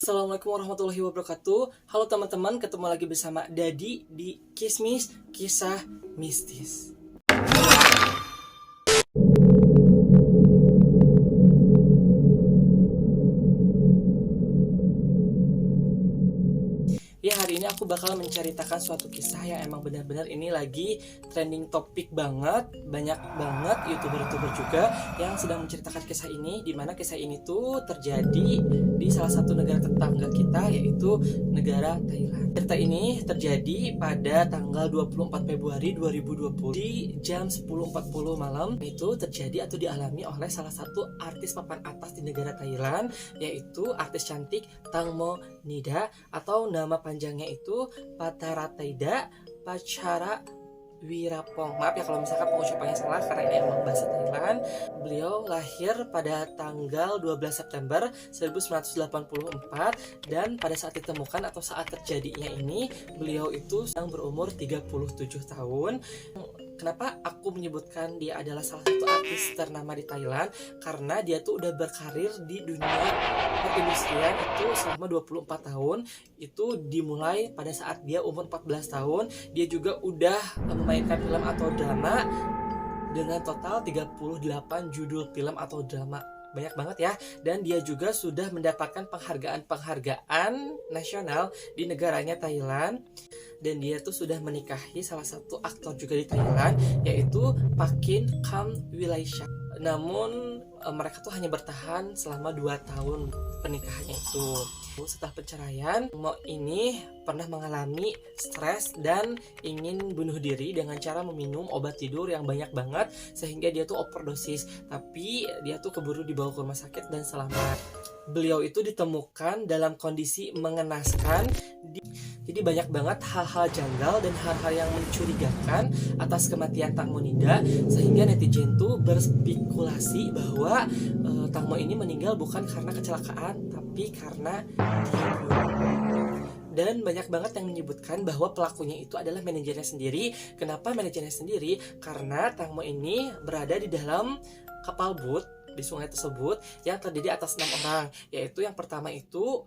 Assalamualaikum warahmatullahi wabarakatuh. Halo teman-teman, ketemu lagi bersama Dadi di Kismis Kisah Mistis. Ya, hari ini aku bakal menceritakan suatu kisah yang emang benar-benar ini lagi trending topik banget. Banyak banget youtuber-youtuber juga yang sedang menceritakan kisah ini, dimana kisah ini tuh terjadi di salah satu negara tetangga kita, yaitu negara Thailand. Cerita ini terjadi pada tanggal 24 Februari 2020 di jam 10.40 malam. Itu terjadi atau dialami oleh salah satu artis papan atas di negara Thailand, yaitu artis cantik Tangmo Nida, atau nama panjangnya itu Patarateida Pacara Wirapong. Maaf ya kalau misalkan pengucapannya salah karena ini emang bahasa Thailand. Beliau lahir pada tanggal 12 September 1984 dan pada saat ditemukan atau saat terjadinya ini beliau itu sedang berumur 37 tahun. Kenapa aku menyebutkan dia adalah salah satu artis ternama di Thailand? Karena dia tuh udah berkarir di dunia perindustrian itu selama 24 tahun. Itu dimulai pada saat dia umur 14 tahun. Dia juga udah memainkan film atau drama dengan total 38 judul film atau drama. Banyak banget ya. Dan dia juga sudah mendapatkan penghargaan nasional di negaranya Thailand. Dan dia tuh sudah menikahi salah satu aktor juga di Thailand, yaitu Pakin Kamwilaysha. Namun mereka tuh hanya bertahan selama 2 tahun pernikahannya itu. Setelah perceraian, Mo ini pernah mengalami stres dan ingin bunuh diri dengan cara meminum obat tidur yang banyak banget sehingga dia tuh overdosis. Tapi dia tuh keburu dibawa ke rumah sakit dan selamat. Beliau itu ditemukan dalam kondisi mengenaskan. Jadi banyak banget hal-hal janggal dan hal-hal yang mencurigakan atas kematian Tangmo Nida, sehingga netizen tuh berspekulasi bahwa Tangmo ini meninggal bukan karena kecelakaan tapi karena dibunuh. Dan banyak banget yang menyebutkan bahwa pelakunya itu adalah manajernya sendiri. Kenapa manajernya sendiri? Karena Tangmo ini berada di dalam kapal boat di sungai tersebut yang terdiri atas 6 orang, yaitu yang pertama itu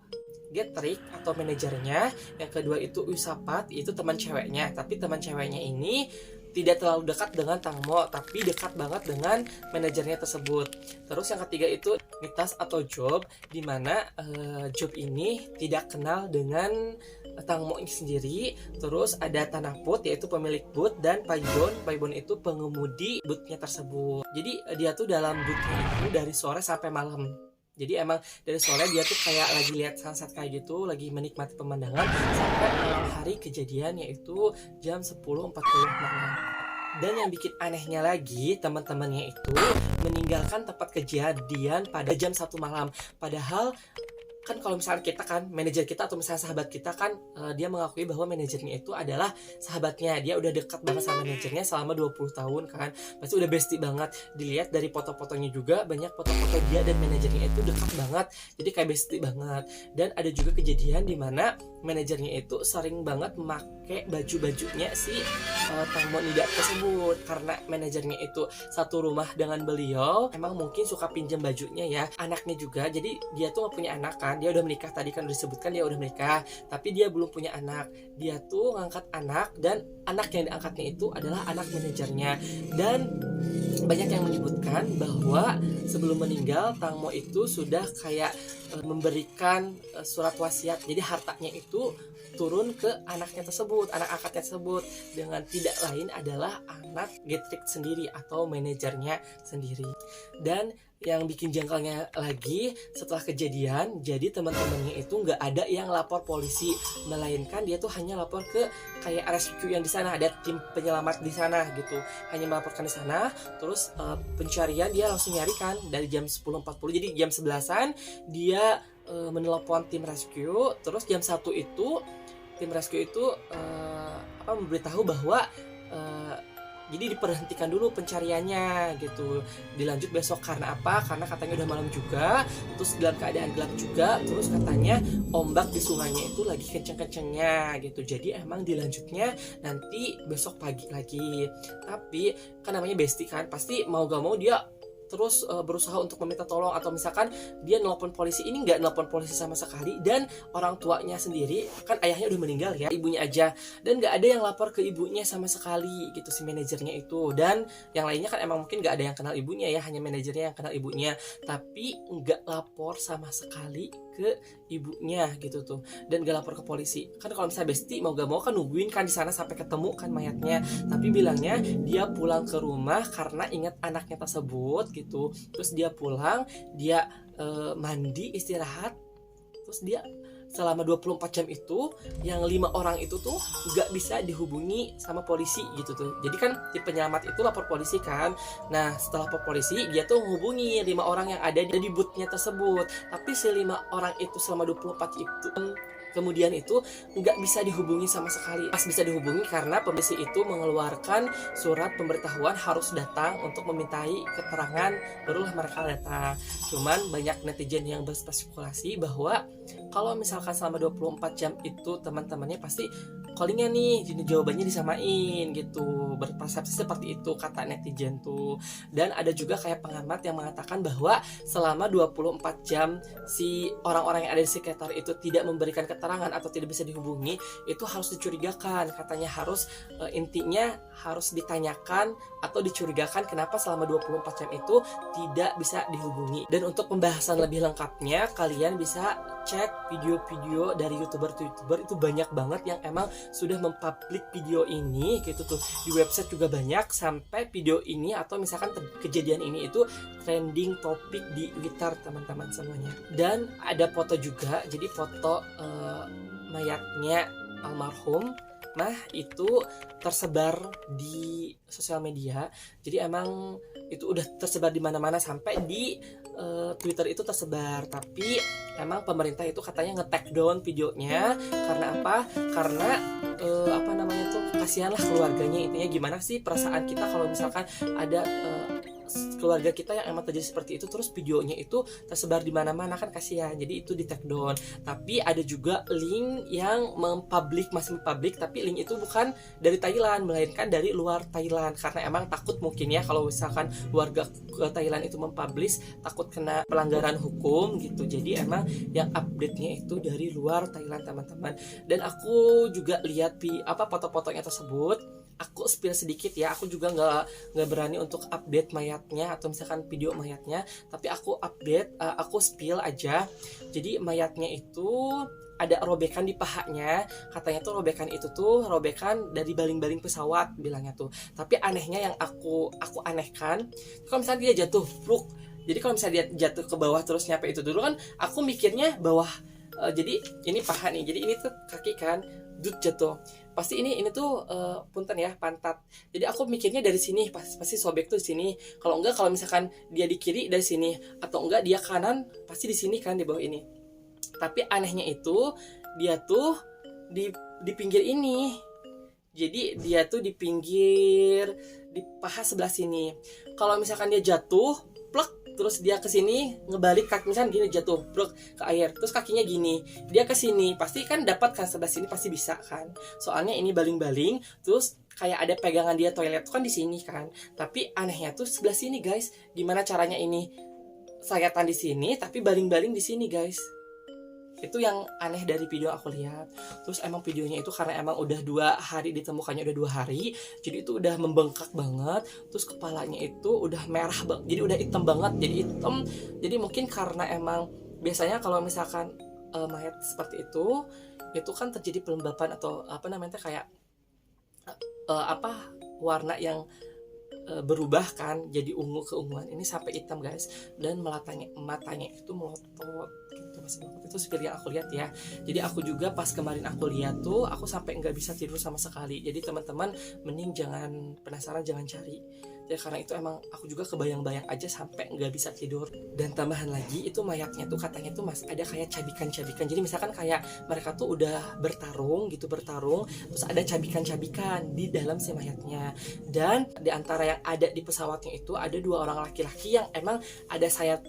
Getrik atau manajernya, yang kedua itu Usapat, itu teman ceweknya, tapi teman ceweknya ini tidak terlalu dekat dengan Tangmo, tapi dekat banget dengan manajernya tersebut. Terus yang ketiga itu Mitas atau Job, dimana Job ini tidak kenal dengan Tangmo ini sendiri. Terus ada Tanaput, yaitu pemilik boot, dan Paibon itu pengemudi bootnya tersebut. Jadi dia tuh dalam bootnya itu dari sore sampai malam. Jadi emang dari sore dia tuh kayak lagi lihat sunset kayak gitu, lagi menikmati pemandangan sampai malam hari kejadian, yaitu jam 10.40 malam. Dan yang bikin anehnya lagi, teman-temannya itu meninggalkan tempat kejadian pada jam 1 malam. Padahal kan kalau misalnya kita kan, manajer kita atau misalnya sahabat kita kan, dia mengakui bahwa manajernya itu adalah sahabatnya. Dia udah dekat banget sama manajernya selama 20 tahun kan. Pasti udah bestie banget. Dilihat dari foto-fotonya juga, banyak foto-foto dia dan manajernya itu dekat banget. Jadi kayak bestie banget. Dan ada juga kejadian di mana manajernya itu sering banget memakai baju-bajunya si Tangmo Nida tersebut. Karena manajernya itu satu rumah dengan beliau, emang mungkin suka pinjam bajunya ya. Anaknya juga, jadi dia tuh gak punya anak kan. Dia udah menikah, tadi kan udah disebutkan dia udah menikah, tapi dia belum punya anak. Dia tuh ngangkat anak, dan anak yang diangkatnya itu adalah anak manajernya. Dan banyak yang menyebutkan bahwa sebelum meninggal Tangmo itu sudah kayak memberikan surat wasiat. Jadi hartanya itu turun ke anaknya tersebut, anak angkatnya tersebut, dengan tidak lain adalah anak Getrik sendiri atau manajernya sendiri. Dan yang bikin jangkalnya lagi, setelah kejadian, jadi teman-temannya itu nggak ada yang lapor polisi, melainkan dia tuh hanya lapor ke kayak rescue yang di sana, ada tim penyelamat di sana gitu, hanya melaporkan di sana. Terus pencarian dia langsung nyari kan dari jam 10.40, jadi jam 11-an dia menelpon tim rescue. Terus jam 1 itu tim rescue itu memberitahu bahwa jadi diperhentikan dulu pencariannya gitu, dilanjut besok. Karena apa? Karena katanya udah malam juga, terus dalam keadaan gelap juga, terus katanya ombak di sungainya itu lagi kenceng-kencengnya gitu. Jadi emang dilanjutnya nanti besok pagi lagi. Tapi kan namanya bestie kan, pasti mau gak mau dia terus berusaha untuk meminta tolong, atau misalkan dia nelpon polisi, ini nggak nelpon polisi sama sekali, dan orang tuanya sendiri kan ayahnya udah meninggal ya, ibunya aja, dan nggak ada yang lapor ke ibunya sama sekali gitu si manajernya itu. Dan yang lainnya kan emang mungkin nggak ada yang kenal ibunya ya, hanya manajernya yang kenal ibunya, tapi nggak lapor sama sekali ke ibunya gitu tuh, dan gak lapor ke polisi. Kan kalau misalnya Besti mau gak mau kan nungguin kan di sana sampai ketemu kan mayatnya, tapi bilangnya dia pulang ke rumah karena ingat anaknya tersebut gitu. Terus dia pulang, dia mandi, istirahat, terus dia selama 24 jam itu yang 5 orang itu tuh gak bisa dihubungi sama polisi gitu tuh. Jadi kan si penyelamat itu lapor polisi kan. Nah setelah lapor polisi, dia tuh hubungi 5 orang yang ada di boothnya tersebut. Tapi si 5 orang itu selama 24 itu kemudian itu nggak bisa dihubungi sama sekali. Pas bisa dihubungi karena polisi itu mengeluarkan surat pemberitahuan harus datang untuk memintai keterangan, barulah mereka datang. Cuman banyak netizen yang berspekulasi bahwa kalau misalkan selama 24 jam itu teman-temannya pasti callingnya nih, jadi jawabannya disamain gitu, berpersepsi seperti itu kata netizen tuh. Dan ada juga kayak pengamat yang mengatakan bahwa selama 24 jam si orang-orang yang ada di sekitar itu tidak memberikan keterangan atau tidak bisa dihubungi, itu harus dicurigakan, katanya harus intinya harus ditanyakan atau dicurigakan kenapa selama 24 jam itu tidak bisa dihubungi. Dan untuk pembahasan lebih lengkapnya, kalian bisa cek video-video dari youtuber itu banyak banget yang emang sudah mempublik video ini gitu tuh. Di website juga banyak, sampai video ini atau misalkan kejadian ini itu trending topik di Twitter teman-teman semuanya. Dan ada foto juga, jadi foto mayatnya almarhum Mah itu tersebar di sosial media. Jadi emang itu udah tersebar di mana-mana, sampai di Twitter itu tersebar. Tapi emang pemerintah itu katanya nge-take down videonya karena apa? Karena apa namanya tuh, kasihan lah keluarganya. Intinya gimana sih perasaan kita kalau misalkan ada keluarga kita yang emang terjadi seperti itu, terus videonya itu tersebar di mana-mana, kan kasihan. Jadi itu di take down. Tapi ada juga link yang masih mempublik, tapi link itu bukan dari Thailand, melainkan dari luar Thailand, karena emang takut mungkin ya kalau misalkan warga Thailand itu mempublish, takut kena pelanggaran hukum gitu. Jadi emang yang update-nya itu dari luar Thailand teman-teman. Dan aku juga lihat foto-fotonya tersebut. Aku spill sedikit ya, aku juga nggak berani untuk update mayatnya atau misalkan video mayatnya, tapi aku spill aja. Jadi mayatnya itu ada robekan di pahanya, katanya tuh robekan itu tuh robekan dari baling-baling pesawat bilangnya tuh. Tapi anehnya yang aku anehkan, kalau misalnya dia jatuh pluk, jadi kalau misalnya dia jatuh ke bawah terus nyampe itu dulu kan, aku mikirnya bawah. Jadi ini paha nih, jadi ini tuh kaki kan, jatuh. Pasti ini tuh punten ya, pantat. Jadi aku mikirnya dari sini pasti sobek tuh di sini. Kalau misalkan dia di kiri dari sini, atau enggak dia kanan pasti di sini kan, di bawah ini. Tapi anehnya itu dia tuh di pinggir ini. Jadi dia tuh di pinggir, di paha sebelah sini. Kalau misalkan dia jatuh, plek, terus dia ke sini ngebalik kaki, misalnya gini jatuh brok ke air, terus kakinya gini, dia ke sini pasti kan dapat kan, sebelah sini pasti bisa kan, soalnya ini baling-baling, terus kayak ada pegangan dia toilet kan di sini kan. Tapi anehnya tuh sebelah sini guys, gimana caranya ini sayatan di sini tapi baling-baling di sini guys. Itu yang aneh dari video aku lihat. Terus emang videonya itu karena emang udah 2 hari ditemukannya, udah 2 hari, jadi itu udah membengkak banget. Terus kepalanya itu udah merah banget, jadi udah hitam banget, jadi hitam. Jadi mungkin karena emang biasanya kalau misalkan mayat seperti itu kan terjadi pelembapan atau apa namanya kayak warna yang berubah kan, jadi ungu keunguan. Ini sampai hitam guys, dan matanya itu melotot gitu, masih melotot. Itu seperti yang aku lihat ya. Jadi aku juga pas kemarin aku lihat tuh, aku sampai nggak bisa tidur sama sekali. Jadi teman-teman mending jangan penasaran, jangan cari ya, karena itu emang aku juga kebayang-bayang aja sampai nggak bisa tidur. Dan tambahan lagi, itu mayatnya tuh katanya tuh ada kayak cabikan-cabikan. Jadi misalkan kayak mereka tuh udah bertarung, terus ada cabikan-cabikan di dalam si mayatnya. Dan di antara yang ada di pesawatnya itu ada 2 orang laki-laki yang emang ada sayap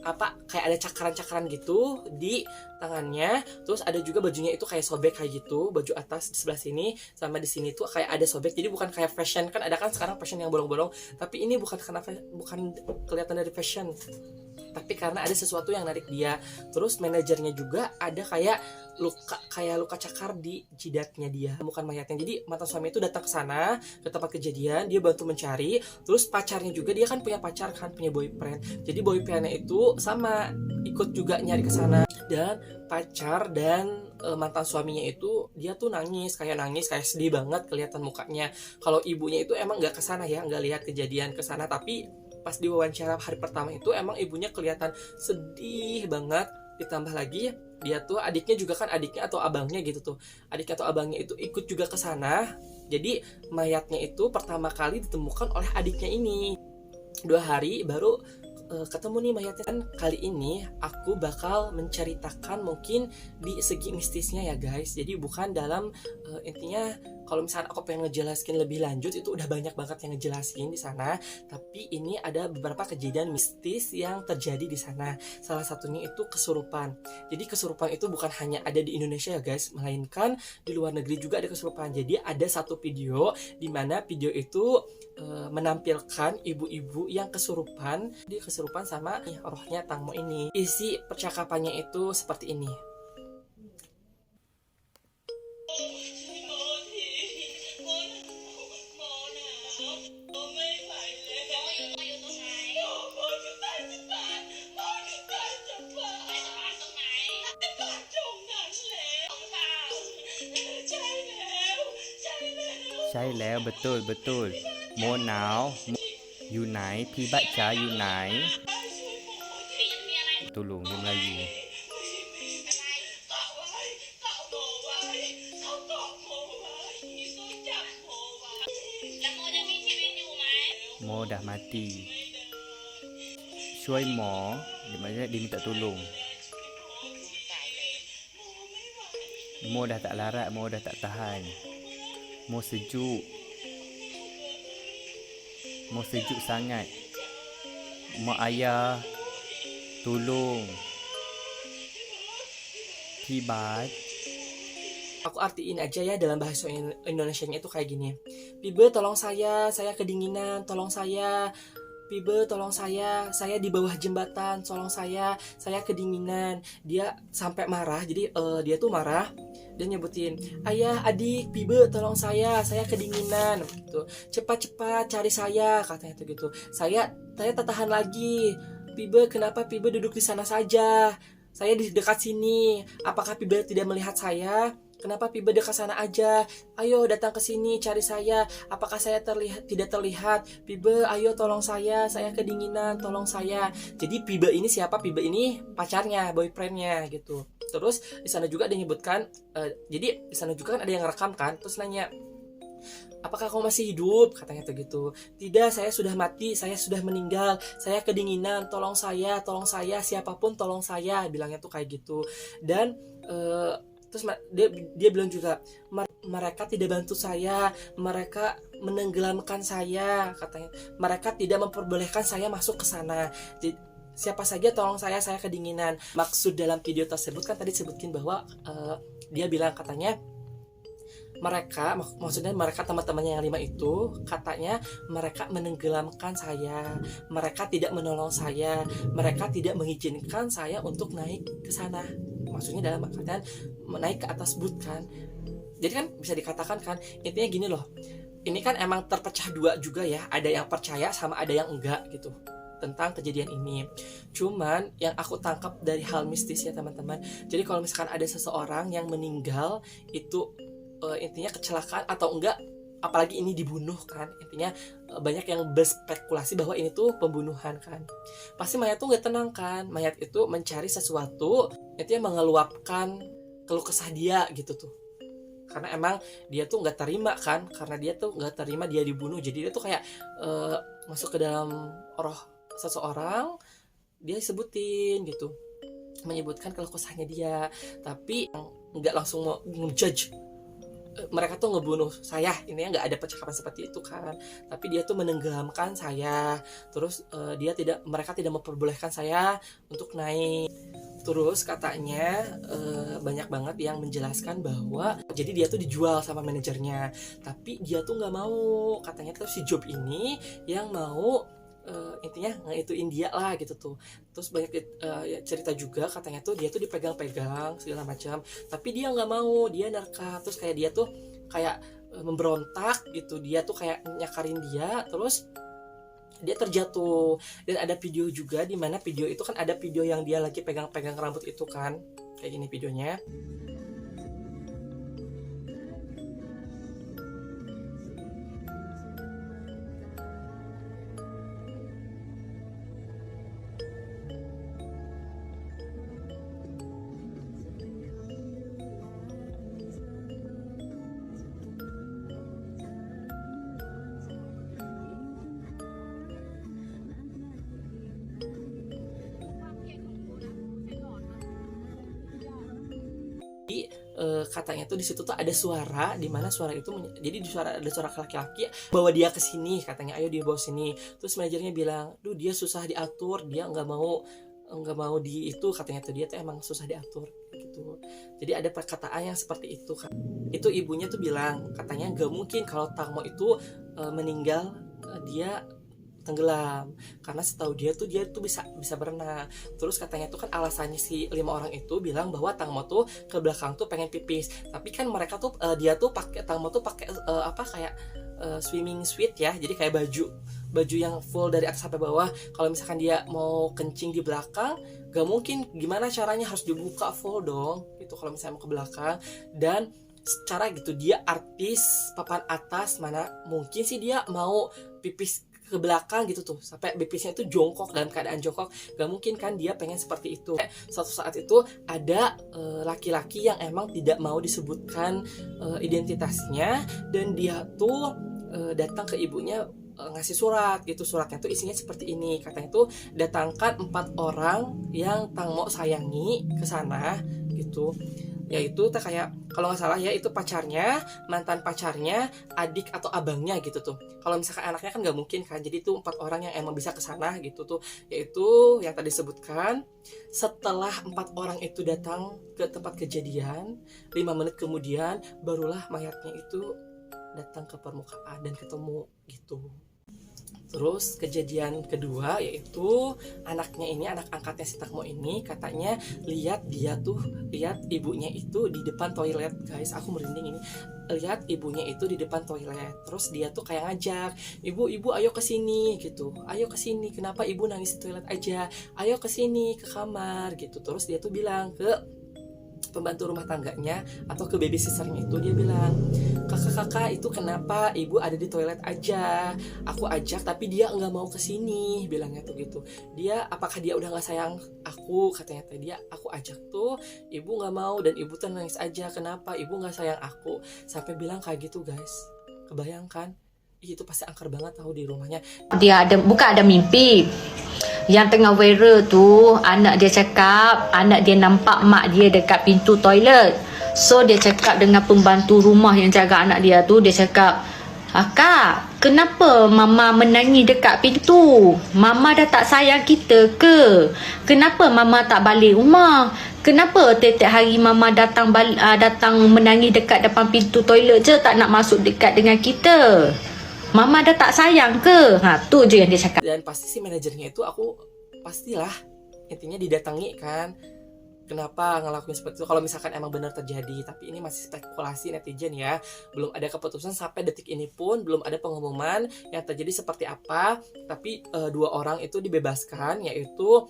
kayak ada cakaran-cakaran gitu di tangannya, terus ada juga bajunya itu kayak sobek kayak gitu, baju atas di sebelah sini sama di sini tuh kayak ada sobek. Jadi bukan kayak fashion, kan ada kan sekarang fashion yang bolong-bolong, tapi ini bukan karena bukan kelihatan dari fashion, tapi karena ada sesuatu yang narik dia. Terus manajernya juga ada kayak luka cakar di jidatnya dia, bukan mayatnya. Jadi mantan suami itu datang ke sana, ke tempat kejadian, dia bantu mencari. Terus pacarnya juga, dia kan punya pacar kan, punya boyfriend. Jadi boyfriendnya itu sama ikut juga nyari ke sana. Dan pacar dan mantan suaminya itu dia tuh nangis kayak sedih banget kelihatan mukanya. Kalau ibunya itu emang nggak kesana ya, nggak lihat kejadian kesana, tapi pas diwawancara hari pertama itu emang ibunya kelihatan sedih banget. Ditambah lagi dia tuh adiknya juga kan, adiknya atau abangnya gitu tuh, adiknya atau abangnya itu ikut juga ke sana. Jadi mayatnya itu pertama kali ditemukan oleh adiknya ini 2 hari baru ketemu nih mayatnya. Kan kali ini aku bakal menceritakan mungkin di segi mistisnya ya guys. Jadi bukan dalam intinya kalau misalnya aku pengen ngejelaskan lebih lanjut itu udah banyak banget yang ngejelasin di sana. Tapi ini ada beberapa kejadian mistis yang terjadi di sana. Salah satunya itu kesurupan. Jadi kesurupan itu bukan hanya ada di Indonesia ya guys, melainkan di luar negeri juga ada kesurupan. Jadi ada satu video di mana video itu menampilkan ibu-ibu yang kesurupan, di kesurupan sama rohnya Tangmo ini. Isi percakapannya itu seperti ini. Saya leo betul betul. Mo now you nai pi baca you nai. Tolong dia Melayu. Mo dah mati. ช่วยหมอ dia maksudnya dia minta tolong. Mo dah tak larat, Mo dah tak tahan. Mo sejuk. Mo sejuk sangat. Mak ayah tolong. Tibat. Aku artiin aja ya dalam bahasa Indonesianya itu kayak gini. Pibe tolong saya kedinginan, tolong saya. Pibe tolong saya di bawah jembatan, tolong saya kedinginan. Dia sampai marah, jadi dia tuh marah. Dia nyebutin, ayah, adik, Pibe tolong saya kedinginan gitu. Cepat-cepat cari saya, katanya tuh gitu. Saya tak tahan lagi. Pibe, kenapa Pibe duduk di sana saja? Saya di dekat sini. Apakah Pibe tidak melihat saya? Kenapa Pibe dekat sana aja? Ayo datang ke sini cari saya. Apakah saya tidak terlihat? Pibe, ayo tolong saya kedinginan, tolong saya. Jadi Pibe ini siapa? Pibe ini pacarnya, boyfriendnya gitu. Terus di sana juga ada menyebutkan, jadi di sana juga kan ada yang rekam kan, terus nanya, apakah kamu masih hidup? Katanya tuh gitu. Tidak, saya sudah mati, saya sudah meninggal, saya kedinginan, tolong saya, siapapun tolong saya, bilangnya tuh kayak gitu. Dan terus dia bilang juga, mereka tidak bantu saya, mereka menenggelamkan saya, katanya. Mereka tidak memperbolehkan saya masuk ke sana. Jadi, siapa saja tolong saya kedinginan. Maksud dalam video tersebut kan tadi sebutin bahwa dia bilang katanya maksudnya mereka teman-temannya yang 5 itu katanya mereka menenggelamkan saya, mereka tidak menolong saya, mereka tidak mengizinkan saya untuk naik ke sana. Maksudnya dalam keadaan naik ke atas booth kan. Jadi kan bisa dikatakan kan intinya gini loh. Ini kan emang terpecah 2 juga ya, ada yang percaya sama ada yang enggak gitu tentang kejadian ini. Cuman yang aku tangkap dari hal mistis ya teman-teman. Jadi kalau misalkan ada seseorang yang meninggal itu intinya kecelakaan atau enggak, apalagi ini dibunuh kan, intinya banyak yang berspekulasi bahwa ini tuh pembunuhan kan. Pasti mayat tuh nggak tenang kan, mayat itu mencari sesuatu, intinya mengeluapkan keluh kesah dia gitu tuh. Karena emang dia tuh nggak terima kan, karena dia tuh nggak terima dia dibunuh, jadi dia tuh kayak masuk ke dalam roh seseorang, dia sebutin gitu, menyebutkan keluh kesahnya dia, tapi nggak langsung mau ngejudge mereka tuh ngebunuh saya, ini nggak ada percakapan seperti itu kan, tapi dia tuh menenggelamkan saya. Terus mereka tidak memperbolehkan saya untuk naik. Terus katanya banyak banget yang menjelaskan bahwa jadi dia tuh dijual sama manajernya, tapi dia tuh nggak mau, katanya tuh si Job ini yang mau intinya ngituin dia lah gitu tuh. Terus banyak ya, cerita juga katanya tuh dia tuh dipegang-pegang segala macam, tapi dia nggak mau, dia nerka. Terus kayak dia tuh kayak memberontak gitu, dia tuh kayak nyakarin dia, terus dia terjatuh. Dan ada video juga di mana video itu kan ada video yang dia lagi pegang-pegang rambut itu kan, kayak gini videonya. Katanya tuh di situ tuh ada suara, di mana suara itu jadi di suara ada suara laki-laki bawa dia ke sini, katanya ayo dia bawa sini. Terus manajernya bilang, duh dia susah diatur, dia nggak mau di itu, katanya tuh dia tuh emang susah diatur gitu. Jadi ada perkataan yang seperti itu kan. Itu ibunya tuh bilang katanya nggak mungkin kalau Tangmo itu meninggal dia tenggelam, karena setahu dia tuh bisa berenang. Terus katanya tuh kan alasannya si 5 orang itu bilang bahwa Tangmo tuh ke belakang tuh pengen pipis, tapi kan mereka tuh dia tuh pakai Tangmo tuh pakai apa kayak swimming suit ya, jadi kayak baju yang full dari atas sampai bawah. Kalau misalkan dia mau kencing di belakang, gak mungkin, gimana caranya, harus dibuka full dong gitu kalau misalnya mau ke belakang. Dan secara gitu dia artis papan atas, mana mungkin sih dia mau pipis ke belakang gitu tuh sampai pipisnya itu jongkok, dalam keadaan jongkok. Gak mungkin kan dia pengen seperti itu. Suatu saat itu ada laki-laki yang emang tidak mau disebutkan identitasnya, dan dia tuh datang ke ibunya ngasih surat gitu. Suratnya tuh isinya seperti ini, katanya tuh datangkan 4 orang yang Tangmo sayangi ke sana gitu, yaitu kayak kalau nggak salah ya itu pacarnya, mantan pacarnya, adik atau abangnya gitu tuh. Kalau misalkan anaknya kan nggak mungkin kan, jadi itu 4 orang yang emang bisa kesana gitu tuh, yaitu yang tadi disebutkan. Setelah 4 orang itu datang ke tempat kejadian, 5 menit kemudian barulah mayatnya itu datang ke permukaan dan ketemu gitu. Terus kejadian kedua yaitu anaknya ini, anak angkatnya si Tangmo ini, katanya lihat ibunya itu di depan toilet. Guys, aku merinding ini. Lihat ibunya itu di depan toilet. Terus dia tuh kayak ngajak, "Ibu, ayo ke sini." gitu. "Ayo ke sini. Kenapa ibu nangis di toilet aja? Ayo ke sini, ke kamar." gitu. Terus dia tuh bilang ke pembantu rumah tangganya atau ke babysitternya itu, dia bilang, "Kakak itu kenapa ibu ada di toilet aja? Aku ajak tapi dia nggak mau kesini," bilangnya tuh gitu. "Dia apakah dia udah nggak sayang aku?" katanya tadi. "Dia aku ajak tuh ibu nggak mau dan ibu tuh nangis aja. Kenapa ibu nggak sayang aku?" Sampai bilang kayak gitu guys. Kebayangkan? Itu pasti angker banget tahu di rumahnya. Dia bukan ada mimpi. Yang tengah viral tu, anak dia cakap, anak dia nampak mak dia dekat pintu toilet. So dia cakap dengan pembantu rumah yang jaga anak dia tu, dia cakap, "Kak, kenapa mama menangis dekat pintu? Mama dah tak sayang kita ke? Kenapa mama tak balik rumah? Kenapa tiap-tiap hari mama datang menangis dekat depan pintu toilet je, tak nak masuk dekat dengan kita? Mama dah tak sayang ke?" Tu je yang dia cakap. Dan pasti si manajernya itu pastilah intinya didatangi kan, kenapa ngelakuin seperti itu kalau misalkan emang benar terjadi. Tapi ini masih spekulasi netizen ya, belum ada keputusan sampai detik ini pun, belum ada pengumuman yang terjadi seperti apa. Tapi 2 orang itu dibebaskan, yaitu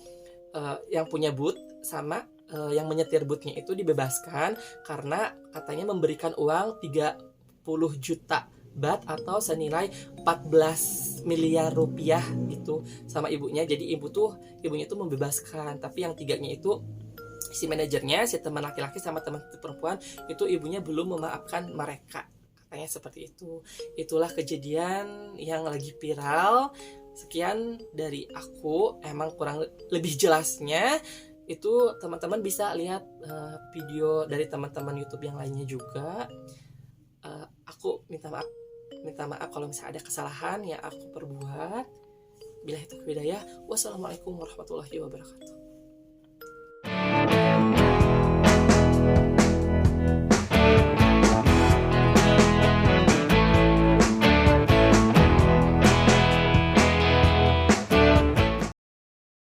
yang punya booth sama yang menyetir boothnya itu dibebaskan karena katanya memberikan uang 30 juta baht atau senilai 14 miliar rupiah gitu sama ibunya. Jadi ibunya tuh membebaskan, tapi yang 3-nya itu si manajernya, si teman laki-laki sama teman perempuan itu ibunya belum memaafkan mereka, katanya seperti itu. Itulah kejadian yang lagi viral. Sekian dari aku, emang kurang lebih jelasnya itu teman-teman bisa lihat video dari teman-teman YouTube yang lainnya juga. Aku minta maaf kalau misalnya ada kesalahan yang aku perbuat. Billahi taufiq wal hidayah. Wassalamualaikum warahmatullahi wabarakatuh.